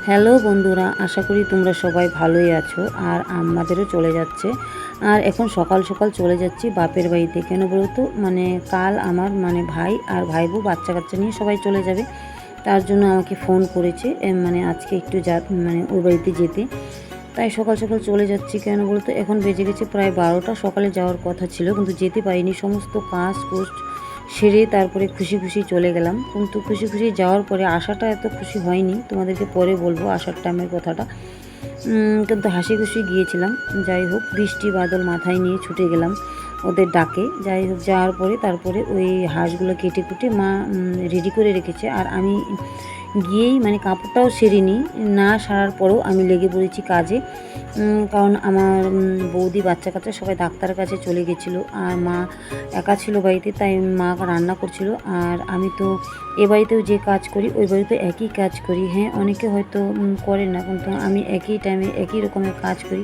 Hello বন্ধুরা, আশা করি তোমরা সবাই ভালোই আছো। আর আমাদেরও চলে যাচ্ছে। আর এখন সকাল সকাল চলে যাচ্ছি বাপের বাড়িতে। কেন বলো তো, কাল আমার ভাই আর ভাইবো বাচ্চা কাচ্চা নিয়ে সবাই চলে যাবে। তার জন্য আমাকে ফোন করেছে আজকে একটু ওই বাড়িতে যেতে। তাই সকাল সকাল চলে যাচ্ছি। কেন বলো তো, এখন বেজে গেছে প্রায় 12টা। সকালে যাওয়ার কথা ছিল কিন্তু যেতে পারিনি, সমস্ত কাজ কোজ সেরে তারপরে খুশি খুশি চলে গেলাম। কিন্তু খুশি খুশি যাওয়ার পরে আসাটা এত খুশি হয়নি, তোমাদেরকে পরে বলবো আসার টাইমের কথাটা। কিন্তু হাসি খুশি গিয়েছিলাম। যাই হোক, বৃষ্টি বাদল মাথায় নিয়ে ছুটে গেলাম ওদের ডাকে। যাই হোক, যাওয়ার পরে তারপরে ওই হাঁসগুলো কেটে কুটে মা রেডি করে রেখেছে। আর আমি গিয়েই কাপড়টাও সেরিনি, না সারার পরেও আমি লেগে পড়েছি কাজে। কারণ আমার বৌদি বাচ্চা কাচ্চা সবাই ডাক্তারের কাছে চলে গেছিলো, আর মা একা ছিল বাড়িতে, তাই মা রান্না করছিল। আর আমি তো এ বাড়িতেও যে কাজ করি ওই বাড়িতে একই কাজ করি। হ্যাঁ, অনেকে হয়তো করে না, কিন্তু আমি একই টাইমে একই রকমের কাজ করি।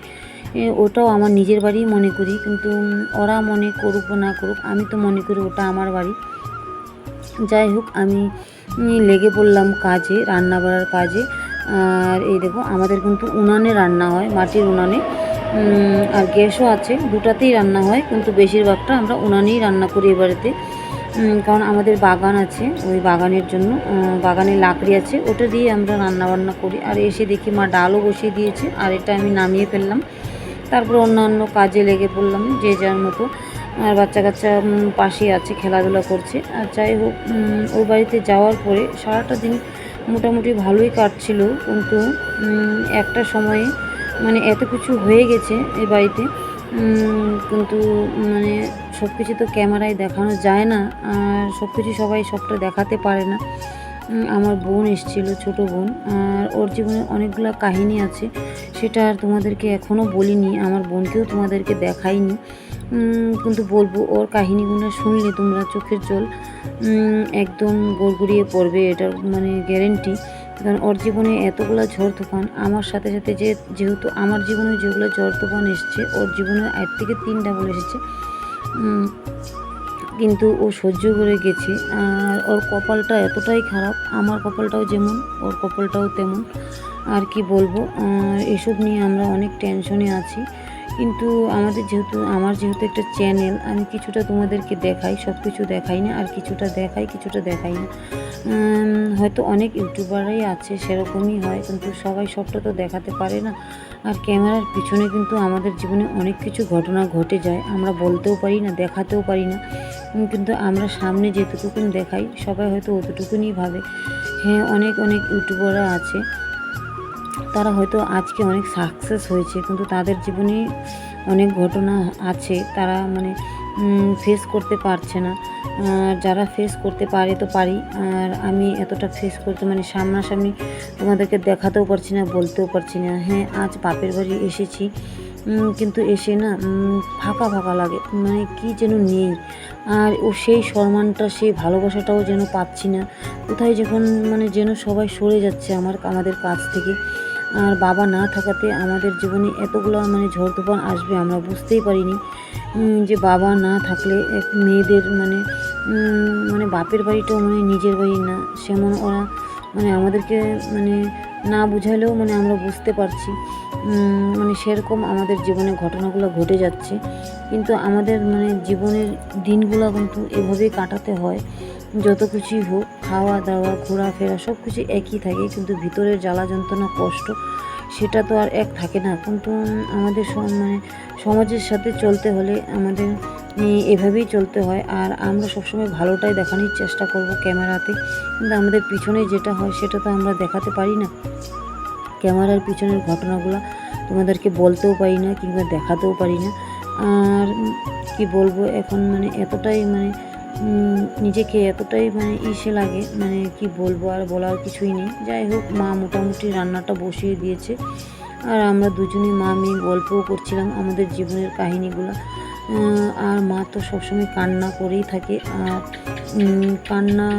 ওটাও আমার নিজের বাড়িই মনে করি, কিন্তু ওরা মনে করুক বা না করুক, আমি তো মনে করি ওটা আমার বাড়ি। যাই হোক, আমি লেগে পড়লাম কাজে, রান্না বাড়ার কাজে। আর এই দেখো, আমাদের কিন্তু উনানে রান্না হয়, মাটির উনানে। আর গ্যাসও আছে, দুটাতেই রান্না হয়, কিন্তু বেশিরভাগটা আমরা উনানেই রান্না করি এ বাড়িতে। কারণ আমাদের বাগান আছে, ওই বাগানের জন্য বাগানে লাকড়ি আছে, ওটা দিয়ে আমরা রান্না বান্না করি। আর এসে দেখি মা ডালও বসিয়ে দিয়েছে, আর এটা আমি নামিয়ে ফেললাম। তারপর অন্যান্য কাজে লেগে পড়লাম যে যার মতো। আর বাচ্চা কাচ্চা পাশে আছে, খেলাধুলা করছে। আর যাই হোক, ওই বাড়িতে যাওয়ার পরে সারাটা দিন মোটামুটি ভালোই কাটছিল। কিন্তু একটা সময়ে এত কিছু হয়ে গেছে এই বাড়িতে, কিন্তু সব কিছু তো ক্যামেরায় দেখানো যায় না, আর সব কিছু সবাই সবটা দেখাতে পারে না। আমার বোন এসেছিল, ছোট বোন, আর ওর জীবনে অনেকগুলো কাহিনী আছে, সেটা আর তোমাদেরকে এখনও বলিনি, আমার বোনকেও তোমাদেরকে দেখাইনি। কিন্তু বলবো, ওর কাহিনীগুলো শুনলে তোমরা চোখের জল একদম গড়গড়িয়ে পড়বে, এটার গ্যারেন্টি। কারণ ওর জীবনে এতগুলো ঝড় তুফান, আমার সাথে সাথে যেহেতু আমার জীবনে যেগুলো ঝড় তুফান এসছে, ওর জীবনে 1 থেকে 3 ডাবল এসেছে। কিন্তু ও সহ্য করে গেছে। আর ওর কপালটা এতটাই খারাপ, আমার কপালটাও যেমন ওর কপালটাও তেমন। আর কি বলবো, এসব নিয়ে আমরা অনেক টেনশনে আছি। কিন্তু আমার যেহেতু একটা চ্যানেল, আমি কিছুটা তোমাদেরকে দেখাই, সব কিছু দেখাই না, আর কিছুটা দেখাই কিছুটা দেখাই না। হয়তো অনেক ইউটিউবাররাই আছে সেরকমই হয়, কিন্তু সবাই সবটা তো দেখাতে পারে না। আর ক্যামেরার পিছনে কিন্তু আমাদের জীবনে অনেক কিছু ঘটনা ঘটে যায়, আমরা বলতেও পারি না, দেখাতেও পারি না। কিন্তু আমরা সামনে যেতটুকুন দেখাই, সবাই হয়তো অতটুকুনই ভাবে। হ্যাঁ, অনেক অনেক ইউটিউবাররা আছে, তারা হয়তো আজকে অনেক সাকসেস হয়েছে, কিন্তু তাদের জীবনে অনেক ঘটনা আছে, তারা ফেস করতে পারছে না। যারা ফেস করতে পারে তো পারি, আর আমি এতটা ফেস করতে সামনাসামনি তোমাদেরকে দেখাতেও পারছি না, বলতেও পারছি না। হ্যাঁ, আজ বাপের বাড়ি এসেছি, কিন্তু এসে না ফাঁকা ফাঁকা লাগে, কি যেন নেই। আর ও সেই সম্মানটা, সেই ভালোবাসাটাও যেন পাচ্ছি না। কোথায় যখন যেন সবাই সরে যাচ্ছে আমাদের কাছ থেকে। আর বাবা না থাকাতে আমাদের জীবনে এতগুলো ঝড় তুফান আসবে আমরা বুঝতেই পারিনি। যে বাবা না থাকলে এক মেয়েদের বাপের বাড়িটাও নিজের বাড়ি না, সেমন ওরা আমাদেরকে না বুঝালেও আমরা বুঝতে পারছি। সেরকম আমাদের জীবনে ঘটনাগুলো ঘটে যাচ্ছে। কিন্তু আমাদের জীবনের দিনগুলো কিন্তু এভাবেই কাটাতে হয়। যত কিছুই হোক, খাওয়া দাওয়া ঘোরাফেরা সব কিছু একই থাকে, কিন্তু ভিতরের জ্বালা যন্ত্রণা কষ্ট সেটা তো আর এক থাকে না। কিন্তু আমাদের সমাজের সাথে চলতে হলে আমাদের এভাবেই চলতে হয়। আর আমরা সবসময় ভালোটাই দেখানোর চেষ্টা করব ক্যামেরাতে, কিন্তু আমাদের পিছনে যেটা হয় সেটা তো আমরা দেখাতে পারি না। ক্যামেরার পিছনের ঘটনাগুলো তোমাদেরকে বলতেও পারি না, কিংবা দেখাতেও পারি না। আর কি বলবো, এখন এতটাই নিজেকে এতটাই ইসে লাগে, কি বলবো, আর বলার কিছুই নেই। যাই হোক, মা মোটামুটি রান্নাটা বসিয়ে দিয়েছে, আর আমরা দুজনে মা মেয়ে গল্পও করছিলাম আমাদের জীবনের কাহিনিগুলো। আর মা তো সবসময় কান্না করেই থাকে, আর কান্না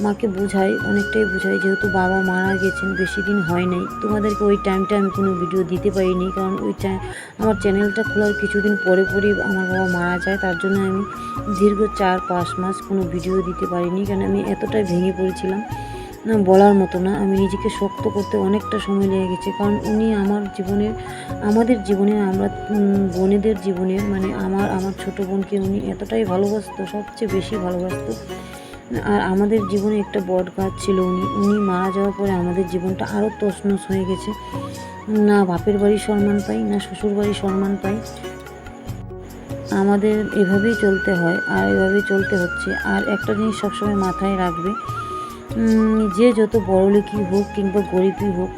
মাকে বোঝাই, অনেকটাই বোঝাই, যেহেতু বাবা মারা গেছেন, বেশি দিন হয় নাই। তোমাদেরকে ওই টাইমটা আমি কোনো ভিডিও দিতে পারিনি, কারণ ওই টাইম আমার চ্যানেলটা খোলার কিছুদিন পরে পরেই আমার বাবা মারা যায়। তার জন্য আমি দীর্ঘ 4-5 মাস কোনো ভিডিও দিতে পারিনি, কারণ আমি এতটাই ভেঙে পড়েছিলাম। বলার মতো না। আমি নিজেকে শক্ত করতে অনেকটা সময় লেগে গেছে, কারণ উনি আমাদের জীবনের আমরা বোনেদের জীবনের মানে আমার ছোট বোনকে উনি এতটাই ভালোবাসতো, সবচেয়ে বেশি ভালোবাসতো। আর আমাদের জীবনে একটা বট গাছ ছিল। উনি মারা যাওয়ার পরে আমাদের জীবনটা আরও তছনছ হয়ে গেছে। না বাপের বাড়ি সম্মান পাই, না শ্বশুর বাড়ি সম্মান পাই। আমাদের এভাবেই চলতে হয় আর এভাবেই চলতে হচ্ছে। আর একটা জিনিস সবসময় মাথায় রাখবে, যে যত বড়লোকই হোক কিংবা গরিবই হোক,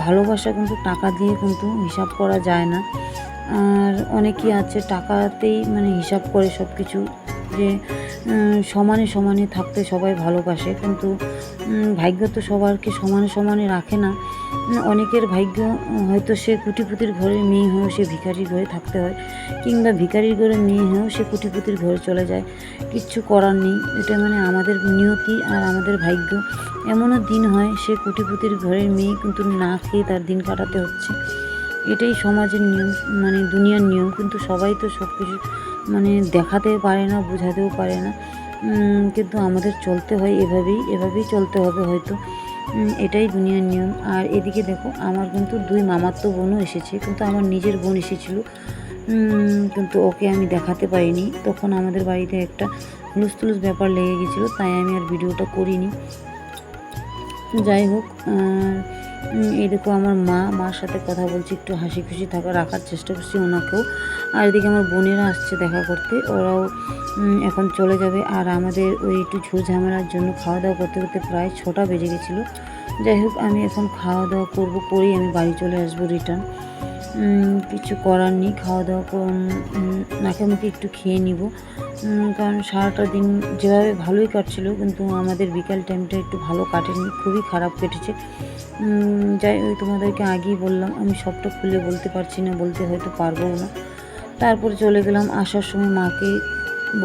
ভালোবাসা কিন্তু টাকা দিয়ে কিন্তু হিসাব করা যায় না। আর অনেকেই আছে টাকাতেই মানে হিসাব করে সব কিছু, যে সমানে সমানে থাকতে সবাই ভালোবাসে, কিন্তু ভাগ্য তো সবারকে সমানে সমানে রাখে না। অনেকের ভাগ্য হয়তো সে কুটিপুতির ঘরের মেয়ে হয়েও সে ভিখারির ঘরে থাকতে হয়, কিংবা ভিখারির ঘরের মেয়ে হয়েও সে কুটিপুতির ঘরে চলে যায়। কিচ্ছু করার নেই, এটা মানে আমাদের নিয়তি আর আমাদের ভাগ্য। এমনও দিন হয় সে কুটিপুতির ঘরের মেয়ে কিন্তু না খেয়ে তার দিন কাটাতে হচ্ছে। এটাই সমাজের নিয়ম, মানে দুনিয়ার নিয়ম। কিন্তু সবাই তো সব কিছু মানে দেখাতেও পারে না, বোঝাতেও পারে না। কিন্তু আমাদের চলতে হয় এভাবেই চলতে হবে হয়তো। এটাই দুনিয়ার নিয়ম। আর এদিকে দেখো, আমার কিন্তু 2 মামাতো বোনও এসেছে, কিন্তু আমার নিজের বোন এসেছিলো, কিন্তু ওকে আমি দেখাতে পারিনি। তখন আমাদের বাড়িতে একটা হুলস্থুলুস ব্যাপার লেগে গেছিলো, তাই আমি আর ভিডিওটা করিনি। যাই হোক, এই দেখো আমার মার সাথে কথা বলছি, একটু হাসি খুশি রাখার চেষ্টা করছি ওনাকেও। আর এদিকে আমার বোনেরা আসছে দেখা করতে, ওরাও এখন চলে যাবে। আর আমাদের ওই একটু ঝুট ঝামেলার জন্য খাওয়া দাওয়া করতে করতে প্রায় 6টা বেজে গেছিলো। যাই হোক, আমি এখন খাওয়া দাওয়া করেই আমি বাড়ি চলে আসবো রিটার্ন। কিছু করার নেই, খাওয়া দাওয়া নাকে মুখে একটু খেয়ে নিব, কারণ সারাটা দিন যেভাবে ভালোই কাটছিল, কিন্তু আমাদের বিকাল টাইমটা একটু ভালো কাটেনি, খুবই খারাপ কেটেছে। যাই ওই তোমাদেরকে আগেই বললাম, আমি সবটা খুলে বলতে পারছি না, বলতে হয়তো পারবো না। তারপরে চলে গেলাম, আসার সময় মাকে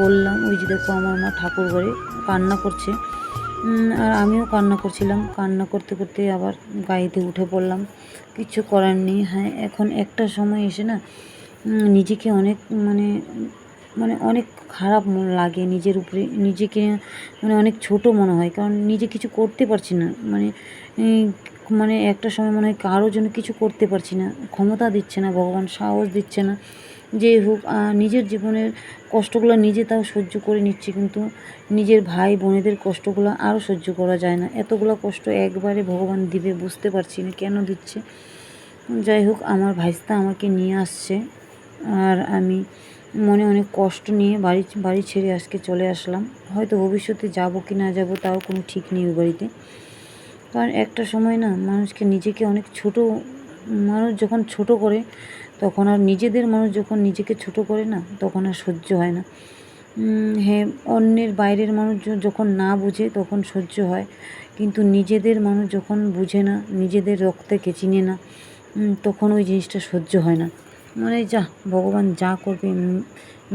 বললাম, ওই যে দেখো আমার মা ঠাকুর ঘরে কান্না করছে। আর আমিও কান্না করছিলাম, কান্না করতে করতে আবার গাড়িতে উঠে পড়লাম। কিছু করার নেই। হ্যাঁ, এখন একটা সময় এসে না নিজেকে অনেক মানে মানে অনেক খারাপ লাগে নিজের উপরে, নিজেকে মানে অনেক ছোট মনে হয়, কারণ নিজে কিছু করতে পারছি না। মানে একটা সময় মনে হয় কারো জন্য কিছু করতে পারছি না, ক্ষমতা দিচ্ছে না ভগবান, সাহস দিচ্ছে না। যেই হোক, নিজের জীবনের কষ্টগুলো নিজে তাও সহ্য করে নিচ্ছি, কিন্তু নিজের ভাই বোনেদের কষ্টগুলো আরও সহ্য করা যায় না। এতগুলো কষ্ট একবারে ভগবান দিবে বুঝতে পারছি না কেন দিচ্ছে। যাই হোক, আমার ভাইস্তা আমাকে নিয়ে আসছে, আর আমি মনে অনেক কষ্ট নিয়ে বাড়ি ছেড়ে আজকে চলে আসলাম। হয়তো ভবিষ্যতে যাব কি না যাব তাও কোনো ঠিক নেই ওই বাড়িতে। কারণ একটা সময় না মানুষকে নিজেকে অনেক মানুষ যখন ছোট করে, তখন আর নিজেদের মানুষ যখন নিজেকে ছোট করে না, তখন আর সহ্য হয় না। হ্যাঁ, অন্যের বাইরের মানুষ যখন না বুঝে তখন সহ্য হয়, কিন্তু নিজেদের মানুষ যখন বুঝে না, নিজেদের রক্তকে চিনে না, তখন ওই জিনিসটা সহ্য হয় না। মানে যা ভগবান যা করবে,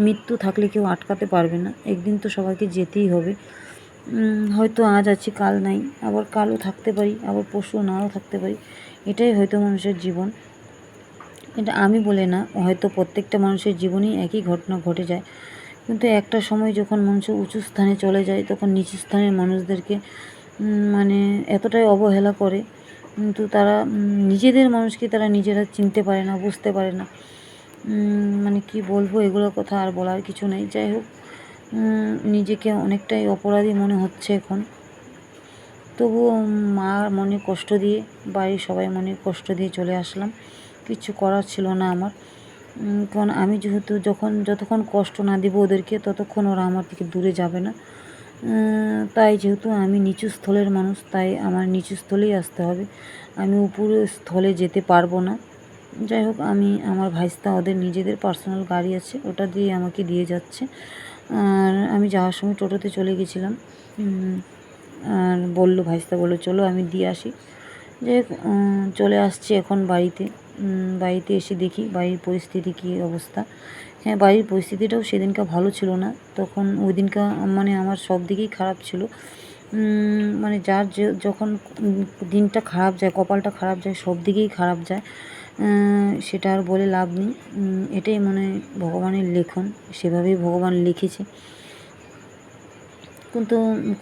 মৃত্যু থাকলে কেউ আটকাতে পারবে না, একদিন তো সবাইকে যেতেই হবে। হয়তো আজ আছি কাল নাই, আবার কালও থাকতে পারি, আবার পরশু নাও থাকতে পারি। এটাই হয়তো মানুষের জীবন। এটা আমি বলে না, হয়তো প্রত্যেকটা মানুষের জীবনেই একই ঘটনা ঘটে যায়, কিন্তু একটা সময় যখন মানুষ উঁচু স্থানে চলে যায়, তখন নিচু স্থানের মানুষদেরকে মানে এতটাই অবহেলা করে, কিন্তু তারা নিজেদের মানুষকে তারা নিজেরা চিনতে পারে না, বুঝতে পারে না। মানে কি বলবো, এগুলোর কথা আর বলার কিছু নেই। যাই হোক, নিজেকে অনেকটাই অপরাধী মনে হচ্ছে এখন। তবুও মার মনে কষ্ট দিয়ে, বাড়ির সবাই মনে কষ্ট দিয়ে চলে আসলাম। কিছু করার ছিল না আমার, কারণ আমি যেহেতু যতক্ষণ কষ্ট না দিব ওদেরকে, ততক্ষণ ওরা আমার থেকে দূরে যাবে না। তাই যেহেতু আমি নিচু স্থলের মানুষ, তাই আমার নিচু স্থলেই আসতে হবে, আমি উপরে স্থলে যেতে পারবো না। যাই হোক, আমার ভাইস্তা ওদের নিজেদের পার্সোনাল গাড়ি আছে, ওটা দিয়ে আমাকে দিয়ে যাচ্ছে। আর আমি যাওয়ার সময় টোটোতে চলে গেছিলাম, আর ভাইস্তা বললো চলো আমি দিয়ে আসি। যাই হোক, চলে আসছি এখন বাড়িতে এসে দেখি বাড়ির পরিস্থিতি কী অবস্থা। হ্যাঁ, বাড়ির পরিস্থিতিটাও সেদিনকা ভালো ছিল না, তখন ওই দিনকা মানে আমার সব দিকেই খারাপ ছিল। মানে যখন দিনটা খারাপ যায়, কপালটা খারাপ যায়, সব দিকেই খারাপ যায়, সেটা আর বলে লাভ নেই। এটাই ভগবানের লেখন, সেভাবেই ভগবান লিখেছে। কিন্তু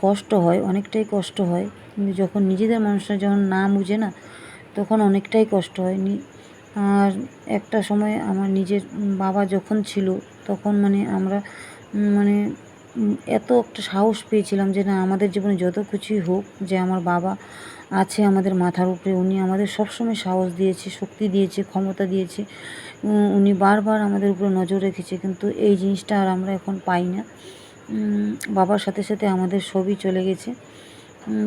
কষ্ট হয়, অনেকটাই কষ্ট হয়। কিন্তু যখন নিজেদের মানুষরা যখন না বুঝে না, তখন অনেকটাই কষ্ট হয়। আর একটা সময় আমার নিজের বাবা যখন ছিল, তখন মানে আমরা মানে এত একটা সাহস পেয়েছিলাম যে না, আমাদের জীবনে যত কিছুই হোক, যে আমার বাবা আছে আমাদের মাথার উপরে, উনি আমাদের সবসময় সাহস দিয়েছে, শক্তি দিয়েছে, ক্ষমতা দিয়েছে। উনি বারবার আমাদের উপরে নজর রেখেছে, কিন্তু এই জিনিসটা আর আমরা এখন পাই না। বাবার সাথে সাথে আমাদের সবই চলে গেছে।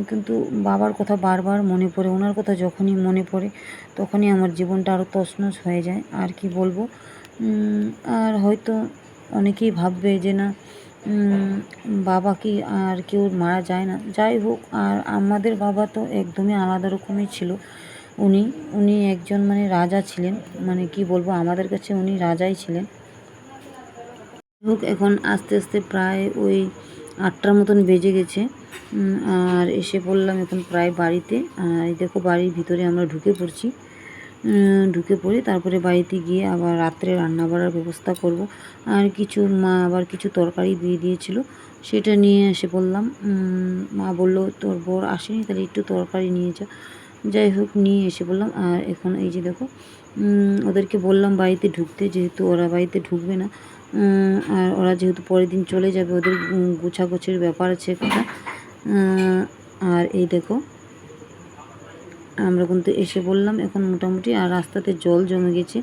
কিন্তু বাবার কথা বারবার মনে পড়ে, ওনার কথা যখনই মনে পড়ে তখনই আমার জীবনটা আরও তছনছ হয়ে যায়। আর কি বলবো। আর হয়তো অনেকেই ভাববে যে না, বাবা কি আর কেউ মারা যায় না? যাই হোক, আর আমাদের বাবা তো একদমই আলাদা রকমই ছিল। উনি উনি একজন মানে রাজা ছিলেন, মানে কি বলবো, আমাদের কাছে উনি রাজাই ছিলেন। হোক, এখন আস্তে আস্তে প্রায় ওই 8টার মতন বেজে গেছে। আর এসে পড়লাম এখন প্রায় বাড়িতে। আর এই দেখো, বাড়ির ভিতরে আমরা ঢুকে পড়ছি। ঢুকে পড়ি, তারপরে বাড়িতে গিয়ে আবার রাত্রে রান্না বাড়ার ব্যবস্থা করব। আর কিছু মা আবার কিছু তরকারি দিয়ে দিয়েছিল, সেটা নিয়ে এসে বললাম। মা বলল তোর বর আসেনি, তাহলে একটু তরকারি নিয়ে যা। যাই হোক, নিয়ে এসে বললাম। আর এখন এই যে দেখো, ওদেরকে বললাম বাড়িতে ঢুকতে, যেহেতু ওরা বাড়িতে ঢুকবে না। আর ওরা যেহেতু পরের দিন চলে যাবে, ওদের গোছাগুছির ব্যাপার আছে একটা। আর এই দেখো, আমরা কিন্তু এসে বললাম এখন মোটামুটি। আর রাস্তাতে জল জমে গেছে,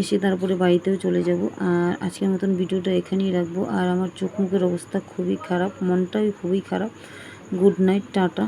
এসে তারপরে বাড়িতেও চলে যাব। আর আজকের মতন ভিডিওটা এখানেই রাখবো। আর আমার চোখ মুখের অবস্থা খুবই খারাপ, মনটাই খুবই খারাপ। Good night, tata.